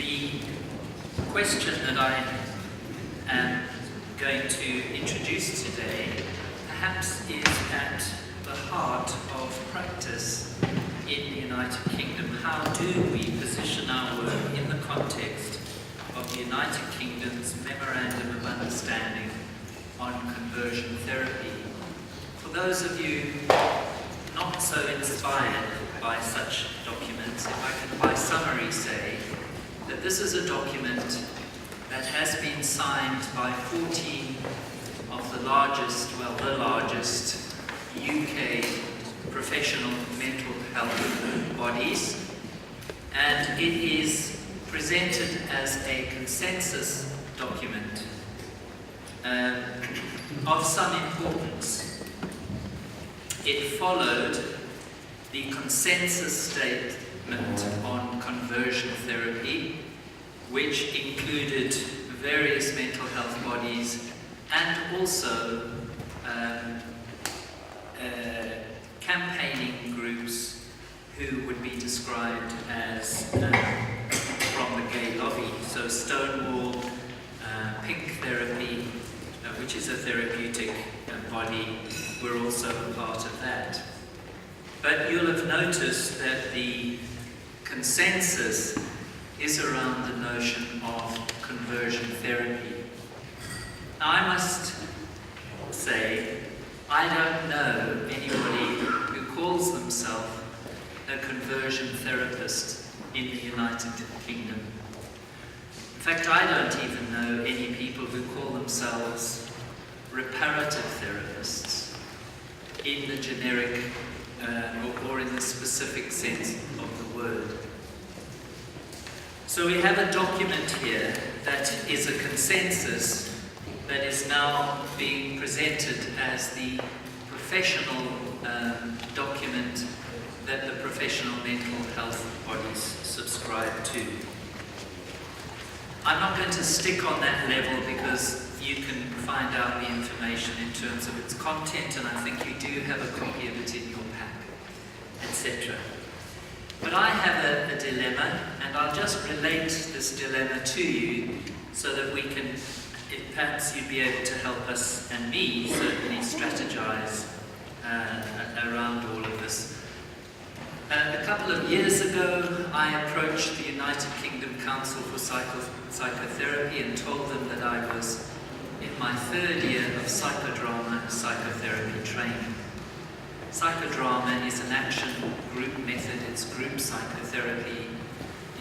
The question that I am going to introduce today perhaps is at the heart of practice in the United Kingdom. How do we position our work in the context of the United Kingdom's Memorandum of Understanding on conversion therapy? For those of you not so inspired by such documents, if I can by summary say that this is a document that has been signed by 14 of the largest UK professional mental health bodies, and it is presented as a consensus document of some importance. It followed the consensus statement on conversion therapy, which included various mental health bodies and also campaigning groups who would be described as from the gay lobby. So Stonewall, Pink Therapy, which is a therapeutic body, were also a part of that. But you'll have noticed that the consensus is around the notion of conversion therapy. Now, I must say, I don't know anybody who calls themselves a conversion therapist in the United Kingdom. In fact, I don't even know any people who call themselves reparative therapists in the generic or in the specific sense of the word. So we have a document here that is a consensus that is now being presented as the professional document that the professional mental health bodies subscribe to. I'm not going to stick on that level because you can find out the information in terms of its content, and I think you do have a copy of it in your pack, etc. But I have a dilemma, and I'll just relate this dilemma to you so that we can, perhaps you'd be able to help us, and me certainly, strategize around all of this. A couple of years ago, I approached the United Kingdom Council for Psychotherapy and told them that I was in my third year of psychodrama and psychotherapy training. Psychodrama is an action group method, it's group psychotherapy.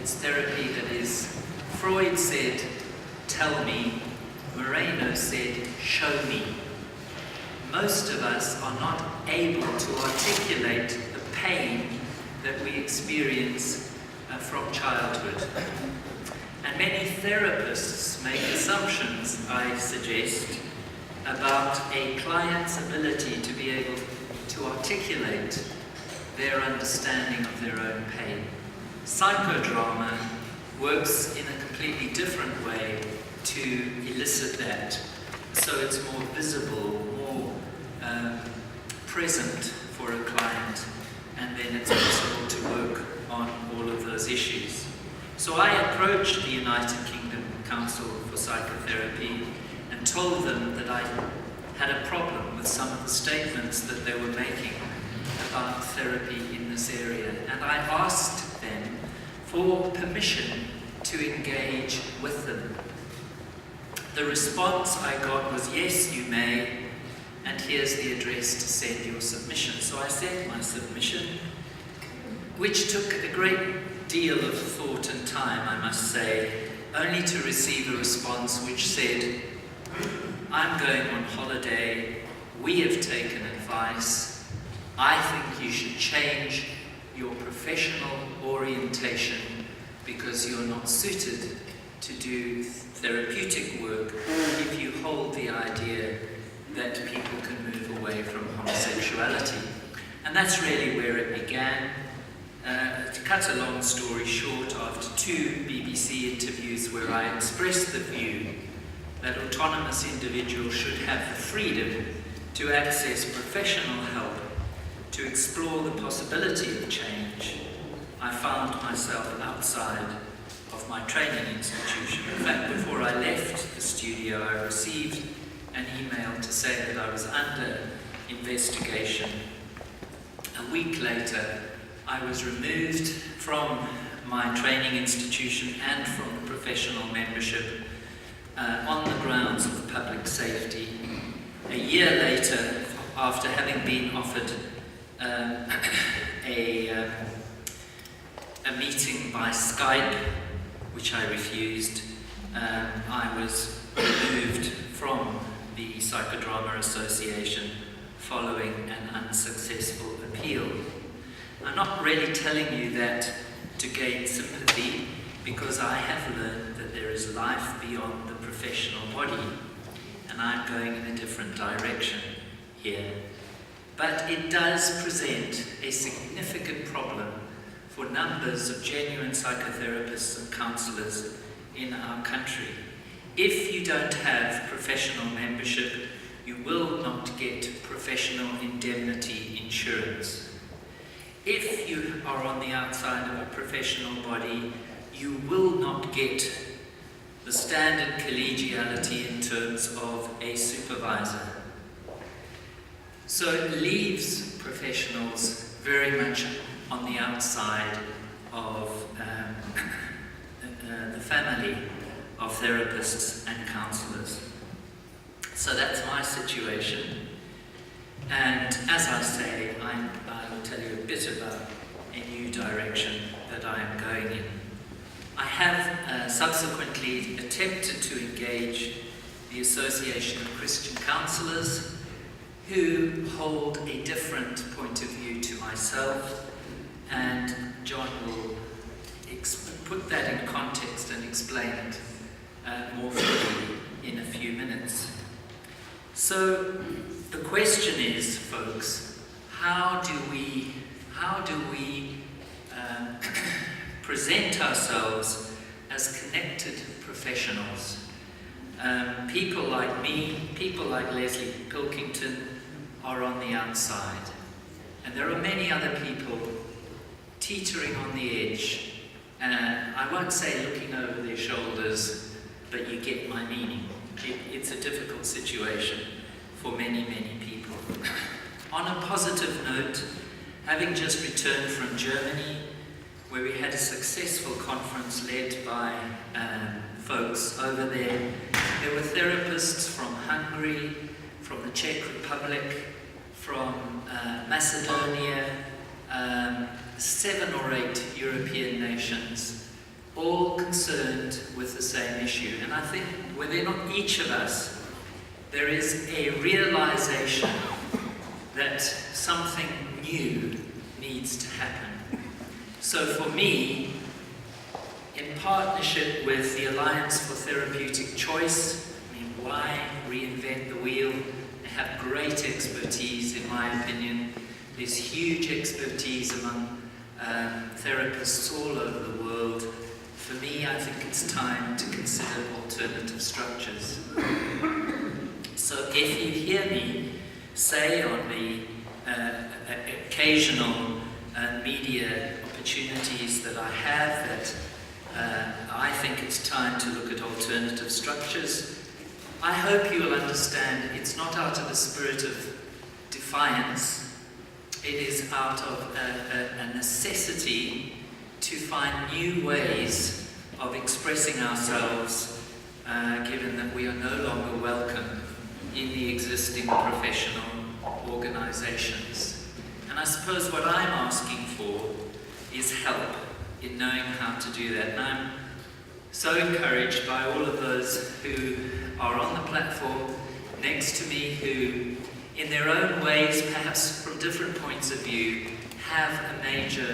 It's therapy that is, Freud said, tell me, Moreno said, show me. Most of us are not able to articulate the pain that we experience from childhood. And many therapists make assumptions, I suggest, about a client's ability to be able to articulate their understanding of their own pain. Psychodrama works in a completely different way to elicit that, so it's more visible, more present for a client, and then it's possible to work on all of those issues. So I approached the United Kingdom Council for Psychotherapy and told them that I had a problem with some of the statements that they were making about therapy in this area. And I asked them for permission to engage with them. The response I got was, yes, you may, and here's the address to send your submission. So I sent my submission, which took a great deal of thought and time, I must say, only to receive a response which said, I'm going on holiday, we have taken advice, I think you should change your professional orientation because you're not suited to do therapeutic work if you hold the idea that people can move away from homosexuality. And that's really where it began. To cut a long story short, after 2 BBC interviews where I expressed the view that autonomous individuals should have the freedom to access professional help to explore the possibility of change, I found myself outside of my training institution. In fact, before I left the studio, I received an email to say that I was under investigation. A week later, I was removed from my training institution and from the professional membership on the grounds of public safety. A year later, after having been offered a meeting by Skype, which I refused, I was removed from the Psychodrama Association following an unsuccessful appeal. I'm not really telling you that to gain sympathy, because I have learned that there is life beyond the professional body, and I'm going in a different direction here. But it does present a significant problem for numbers of genuine psychotherapists and counsellors in our country. If you don't have professional membership, you will not get professional indemnity insurance. If you are on the outside of a professional body, you will not get the standard collegiality in terms of a supervisor. So it leaves professionals very much on the outside of the family of therapists and counsellors. So that's my situation. And as I say, I will tell you a bit about a new direction that I am going in. I have subsequently attempted to engage the Association of Christian Counsellors, who hold a different point of view to myself, and John will put that in context and explain it more fully in a few minutes. So the question is, folks, how do we present ourselves as connected professionals? People like me, people like Leslie Pilkington are on the outside. And there are many other people teetering on the edge. I won't say looking over their shoulders, but you get my meaning. It's a difficult situation for many, many people. On a positive note, having just returned from Germany, where we had a successful conference led by folks over there. There were therapists from Hungary, from the Czech Republic, from Macedonia, 7 or 8 European nations, all concerned with the same issue. And I think within each of us, there is a realization that something new needs to happen. So for me, in partnership with the Alliance for Therapeutic Choice, why reinvent the wheel? They have great expertise, in my opinion. There's huge expertise among therapists all over the world. For me, I think it's time to consider alternative structures. So if you hear me say on the occasional media opportunities that I have that I think it's time to look at alternative structures, I hope you will understand it's not out of a spirit of defiance. It is out of a necessity to find new ways of expressing ourselves, given that we are no longer welcome in the existing professional organizations. And I suppose what I'm asking for is help in knowing how to do that. And I'm so encouraged by all of those who are on the platform next to me, who in their own ways, perhaps from different points of view, have a major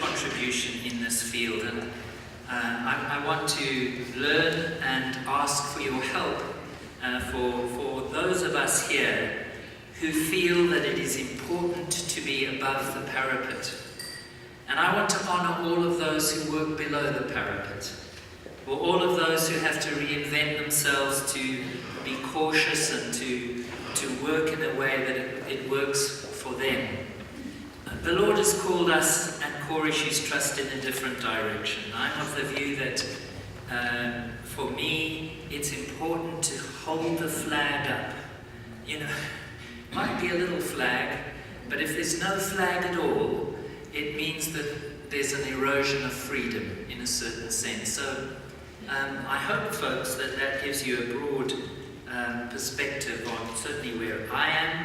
contribution in this field. And I want to learn and ask for your help for those of us here who feel that it is important to be above the parapet. And I want to honor all of those who work below the parapet, or all of those who have to reinvent themselves to be cautious and to work in a way that it works for them. The Lord has called us and core issues trust in a different direction. I'm of the view that For me, it's important to hold the flag up. You know, might be a little flag, but if there's no flag at all, it means that there's an erosion of freedom in a certain sense. So I hope, folks, that that gives you a broad perspective on certainly where I am.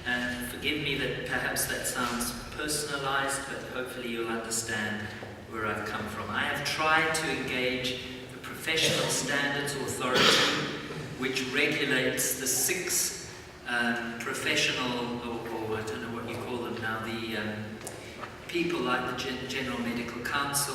And forgive me that perhaps that sounds personalized, but hopefully you'll understand where I've come from. I have tried to engage the Professional Standards Authority, which regulates the 6 professional, or I don't know what you call them now, the people like the General Medical Council,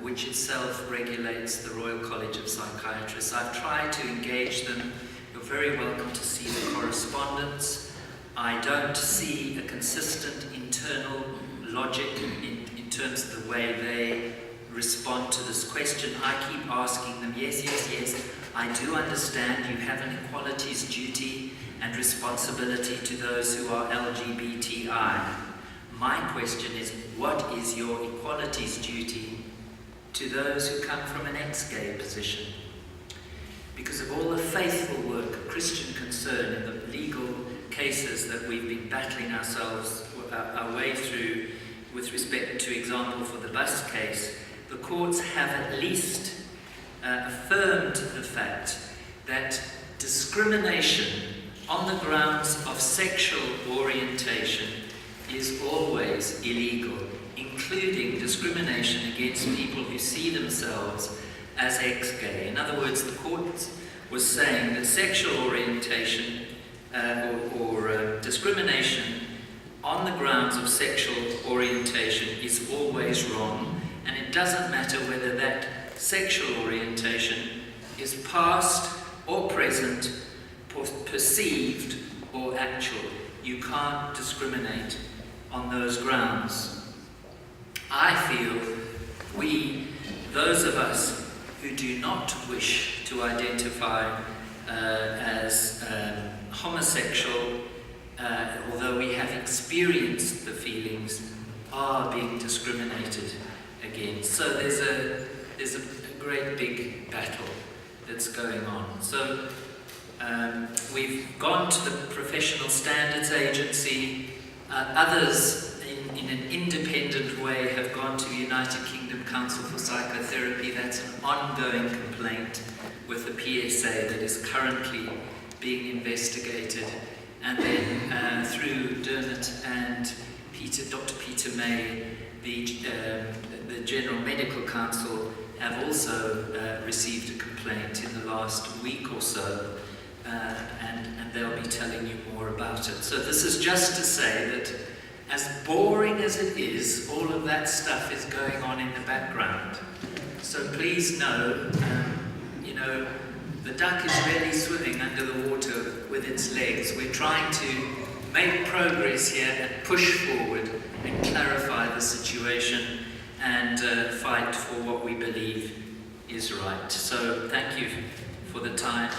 which itself regulates the Royal College of Psychiatrists. I've tried to engage them. You're very welcome to see the correspondence. I don't see a consistent internal logic in terms of the way they respond to this question. I keep asking them, yes, I do understand you have an equalities duty and responsibility to those who are LGBTI. My question is, what is your equalities duty to those who come from an ex-gay position? Because of all the faithful work of Christian Concern in the legal cases that we've been battling our way through with respect to example for the bus case, the courts have at least affirmed the fact that discrimination on the grounds of sexual orientation is always illegal, including discrimination against people who see themselves as ex-gay. In other words, the court was saying that sexual orientation or discrimination on the grounds of sexual orientation is always wrong, and it doesn't matter whether that sexual orientation is past or present, perceived or actual. You can't discriminate on those grounds. I feel those of us who do not wish to identify as homosexual, although we have experienced the feelings, are being discriminated against. So there's a great big battle that's going on. So we've gone to the Professional Standards Agency. Others in an independent way have gone to the United Kingdom Council for Psychotherapy. That's an ongoing complaint with the PSA that is currently being investigated. And then through Dermot and Dr. Peter May, the General Medical Council have also received a complaint in the last week or so, and they'll be telling you more about it. So this is just to say that as boring as it is, all of that stuff is going on in the background. So please know, the duck is really swimming under the water with its legs. We're trying to make progress here and push forward and clarify the situation and fight for what we believe is right. So thank you for the time.